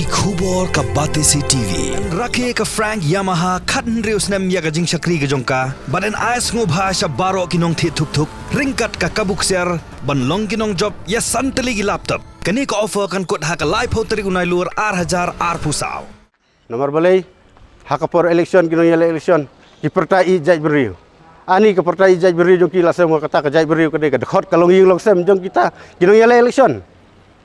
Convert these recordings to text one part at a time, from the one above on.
ki khubor ka bate si TV rakhe ka Frank Yamaha khatn reus nem ya ga jing shakri ga jongka baden ais ngo bha sha baro kinong thi thuk thuk ringkat ka kabuk ser ban long kinong job ya santali gi laptop kani ka offer kan kot ha ka live hoteri unai lur 8000 ar pusau nomor balai hakapor election kinong yale election ki pertai jaj beriu ani ke pertai jaj beriu jong ki la sem kata ka jaj beriu ka de ka khot kalong ying long sem jong kita kinong yale election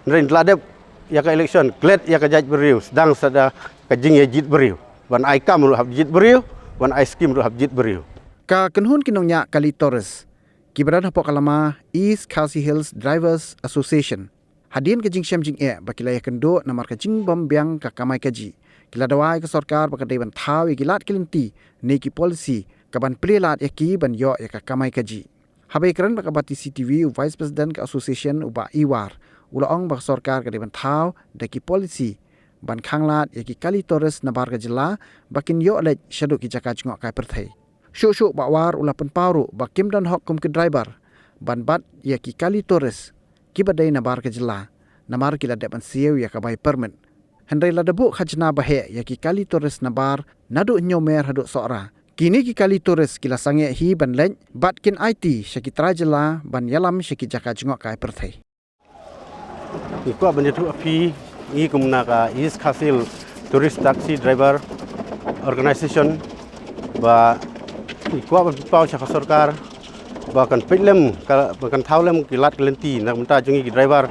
rin ladep ya ka election glad ya ka jaj beriu sedang sada ka jing ya jit beriu ban ai kam ru hab jit beriu ban ai skim ru hab jit beriu ka kenhun kinong nya kali Torres kibaran hapok kalama East Khasi Hills Drivers Association hadian ke jing syam jing bakilaya kendo namar ka jing bom biang ka kamai kaji kila dawai ke sarkar bakadai ban thaw gilat kilinti neki policy kaban prelat yaki ban yo ya ka kamai kaji habai kran bakabati CTV Vice President ka Association uba Iwar ulaong bak sarkar ka deban thaw deki policy ban khanglat yaki kali Torres nabar ka jila bakin yo lej shadu ki jaka jngok kai perthai shu bawar ulapan paru bakim dan hok kum ke driver ban bat yaki kali Torres kibadai nabar ka jila namar kila deban sieu ya ka bai permit Hendai ladabu khajna bahe yaki kali Torres nabar nadu nyomer hadu sora kini ki kali Torres kila sange hi ban lej bat kin IT syaki trajela ban yalam syaki jaka jngok kai perthai Iko banjatu api i kumna ka East Khasil Tourist Taxi Driver Organization ba iko ban pau cha sarkar ba kan pilem ka kan thaulem kilat kelenti nak menta jungi ki driver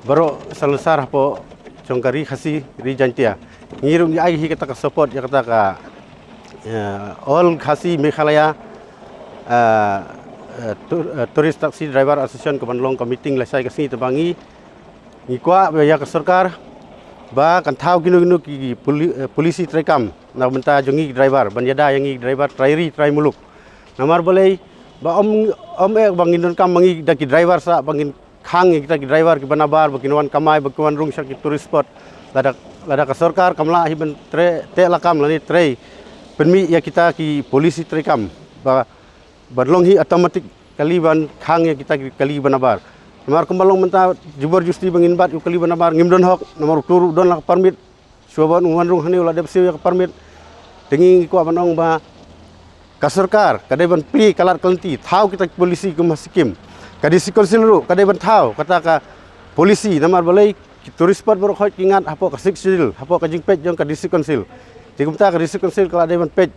baro salusar hapo jongkari khasi ri jantia ngirum ai hi kata ka support ya kata ka all khasi Meghalaya Tourist Taxi Driver Association ke Banlong ka meeting lesai ka sini tebangi ngikwa ya ka sarkar ba kan thaw ginu ki polisi trekam na benta jongi driver banjada yangi driver trairi trai muluk namar boleh ba om bangin kam mangi daki driver sa bangin khang kita ki driver ki banabar bakinwan kamai bakinwan rung sa ki tourist spot lada ka sarkar kamla hi ben te lakam lani trei penmi ya kita ki polisi trekam ba banlong hi automatic kali ban khang ya kita ki kali banabar Namar kembalong menta jubur justi bangin bat ukali banabar ngimdon hok nomor turu don lak permit suaban umanrung hani ulah depsi ya permit tengi ko abanong ba kasarkar kadai ban pli kalat kelenti thaw kita polisi ke masikim kadisi konsil ru kadai ban thaw kata ka polisi namar balai turis spot baru khot ingat hapo ka siksil hapo ka jingpet jong kadisi konsil tigumta kadisi konsil kala dai ban pej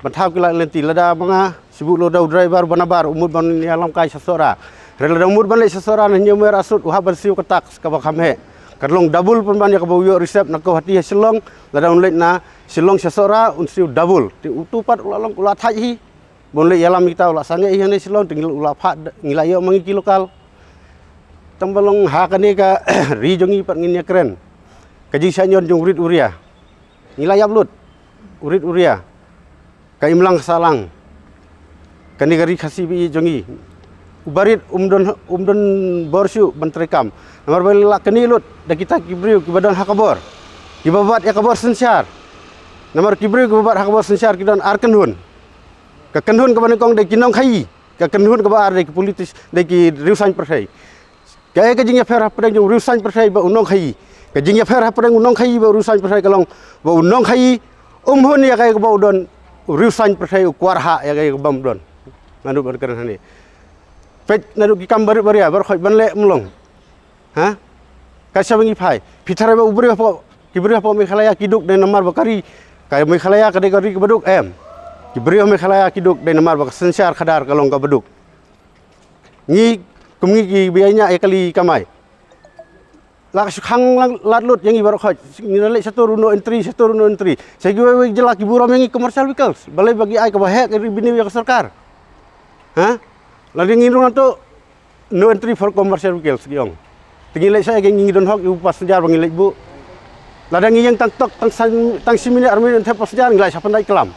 ban thaw kila lenti lada manga sibuk lodau driver banabar umur ban alam kai sasora Rela umur balik seseorang hanya merasut uhab bersiu ketak kabak hamhe. Kadlong double pun banyak kabawio resep nak kau hati selong lada unlet na selong seseorang unsiu double. Ti utupat ulalong ulat haji. Bonle yalam kita ulat sange ihan selong tinggal ulat phat ngilayo mangi ki lokal. Tambalong hakane ka rijongi pat nginya keren. Kaji sanyon jong urit uria. Ngilayap lut urit uria. Ka imlang salang. Kani gari khasi bi jongi. Ubarit umdon borsu bentrekam nomor bela keni lut da kita kibriu kibadan hakabor kibabat ya kabor sensar nomor kibriu kibabat hakabor sensar kidon arkenhun ka kenhun ka banekong de kinong khai ka kenhun ka bar de politis de ki riusan persai ka jingya fer hapdang jong riusan persai ba unong khai ka jingya fer hapdang unong khai ba riusan persai kalong ba unong khai umhun ya kai ka ba udon riusan persai kwarha ya kai ka bam don mandu berkeran hani pet nadu ki kam bari baria bar khoi banle mlong ha kasya bangi phai phithare ba ubri hapo kibri hapo Meghalaya kiduk de namar bakari kai Meghalaya kade kari ke beduk kibri Meghalaya kiduk de namar bak sensar khadar kalong ka beduk ngi kumngi ki biayanya kali kamai lak khang latlut yang ibar khoi ngirale satu runo entry segi we jelak iburo mengi commercial vehicles balai bagi ai ka bahe ke bini ya sarkar ha Lagi ngirung atau no entry for commercial vehicles giong. Tingilai saya ngidon hok ibu passenger bangilai bu. Ladang yang tang simini army dan passenger ngilai siapa naik kelam.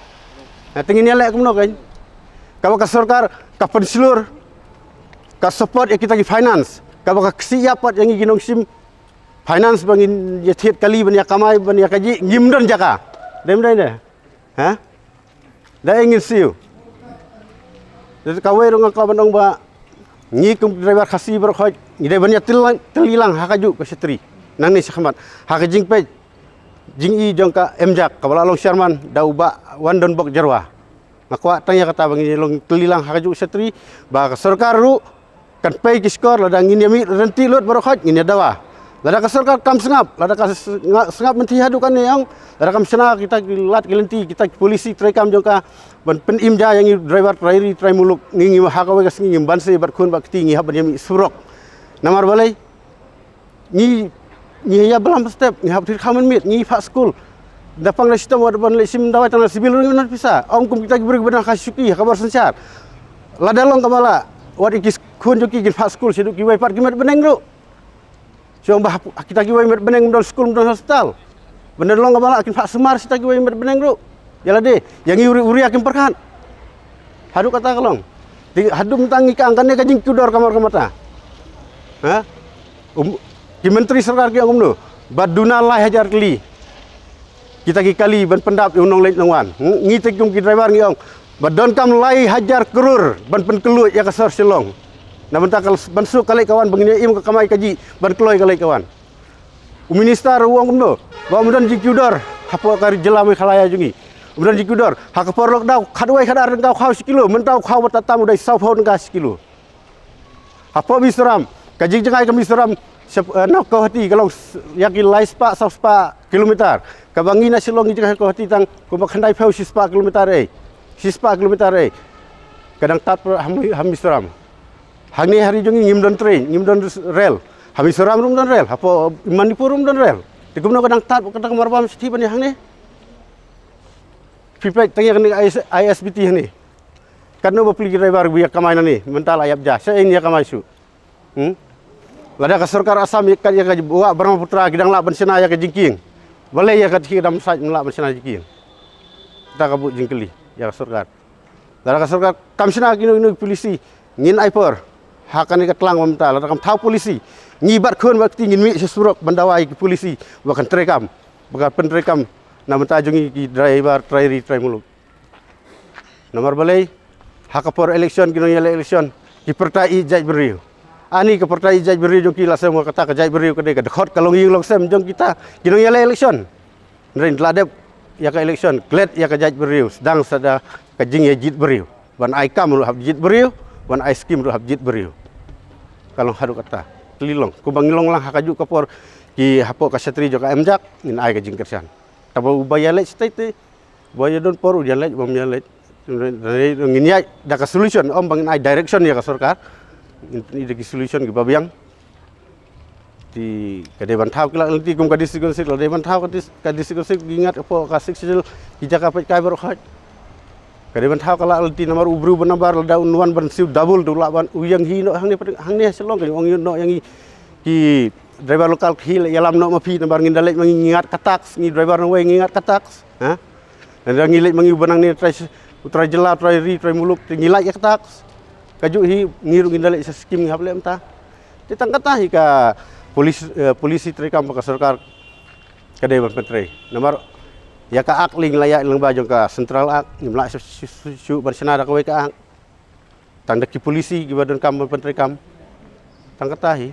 Nah tingginya lek kumno kan. Kalau ka sarkar ka pensilur ka support ya kita ki finance. Kalau ka siapat yang ginong sim finance bangin ya thiet kali ban ya kamai ban ya kaji ngimdon jaka. Dem dai ne. Ha? Da ingin siu. Jadi kawai dong kau bandong ba ngi kum driver khasi ber khoj ngi de banya telilang hakaju ke setri nang ni sakhamat hakajing pe jingi jong ka emjak kabala long Sherman da uba wandon bok jarwa makwa tanya kata bangi long kelilang hakaju setri ba ka sarkar ru kan pay ki skor lada ngin yami renti lot barokhat ngin dawa lada ka sarkar kam sengap lada ka sengap menti hadu kan yang lada kam sena kita lat gelenti kita polisi trekam jong ka ban pen imja yang driver trairi trai muluk ngingi hakawe ka ngingi banse bat khun bak tingi haban yami surok namar balai ni ya belam step ni hab kamen mit ni fa school dapang la sistem wad ban sim dawai tanah sibil rin bisa om kum kita beri benar kasuki kabar sencar la dalong kamala wad ikis kun joki gin fa school siduk ki wai part gimat beneng ru so bah kita ki wai met beneng don school don hospital bener long kamala akin fa semar sita ki wai met beneng ru yala de yang uri akin perkan hadu kata kalong hadu mentangi ka angkane ka jing kudor kamar kamata ha ki menteri sarkar ki angum baduna lai hajar kali kita ki kali ban pendap unong leit nongwan ngi tek ki driver ngi ong badon kam lai hajar kerur ban pen kelut ya kasar silong na benta kal ban su kalai kawan bangini im ka kamai kaji ban keloi kalai kawan minister uang kumno ba mudan ji kudor hapo kari jelami khalaya jungi mudan ji kudor hak porlok daw khadwai khadar ngau khaw sikilo mentau khaw batatam dai sau phon ga sikilo hapo bisram kaji jangai kami seram nak kau hati kalau yakin lai spa sapa kilometer kabangi na silong jika kau hati tang kumak handai fau spa kilometer kadang tat hami seram hangni hari jongi ngimdon train ngimdon rel hami seram rum don rel apa manipur rum don rel dikumno kadang tat kadang marbam siti bani hangni feedback tanya kani ISBT hani kadno bapli driver biya kamai nani mental ayap ja saya ini ya kamai su lada ka sarkar asam ikat ya ka buat Brahmaputra kidang la ban sena ya ka jingking balai ya ka kidam saj la ban sena jingking kita ka bu jingkeli ya ka sarkar lada ka sarkar kam sena kinu polisi ngin aiper hakane ka tlang mamta lada kam thau polisi ngibat khun wakti ngin mi sesurok bandawai ki polisi bakan trekam bakan pentrekam na menta jungi ki driver trairi trai muluk nomor balai hakapor election kinu ya election ki pertai jaj beriu ani ke pertai jaj beri jong kila semua kata ke jaj beri ke de khot kalong ying long sem jong kita kinong yale election ren ladep ya ke election glad ya ke jaj beri sedang sada ke jing ya jit beri ban ai kam ru hab jit beri ban ai skim ru hab jit beri kalong hadu kata kelilong ku bangilong lang hakaju kapor ki hapo ka satri jo ka emjak ngin ai ke jing kersan tabo bayale state boya don poru jale bom jale ngin ya da ka solution om bangin ai direction ya ka sarkar ini degi solution ke babiang di kadeban thau kila nanti kum kadis sikonsik kadeban thau kadis sikonsik ingat apa kasik sijil hijaka pet kai baru khat kadeban thau kala nanti nomor ubru benabar daun nuan ban siu double tu laban uyang hi no hang ni selong ke ong no yang ki driver lokal hi yalam no mapi nomor ngindalek mengingat katak ni driver no we ngingat katak ha dan ngilek mengi benang ni trai jela trai ri trai muluk ngilak ya katak kaju hi ngiru ngindalek skim ngable emta ditangkata hi ka polisi trekam ka sarkar kadai ban pentre nomor ya ka akling layak lang bajong ka central ak nimla su bersena da ka ak tandaki polisi gibadon kam ban pentre kam tangkata hi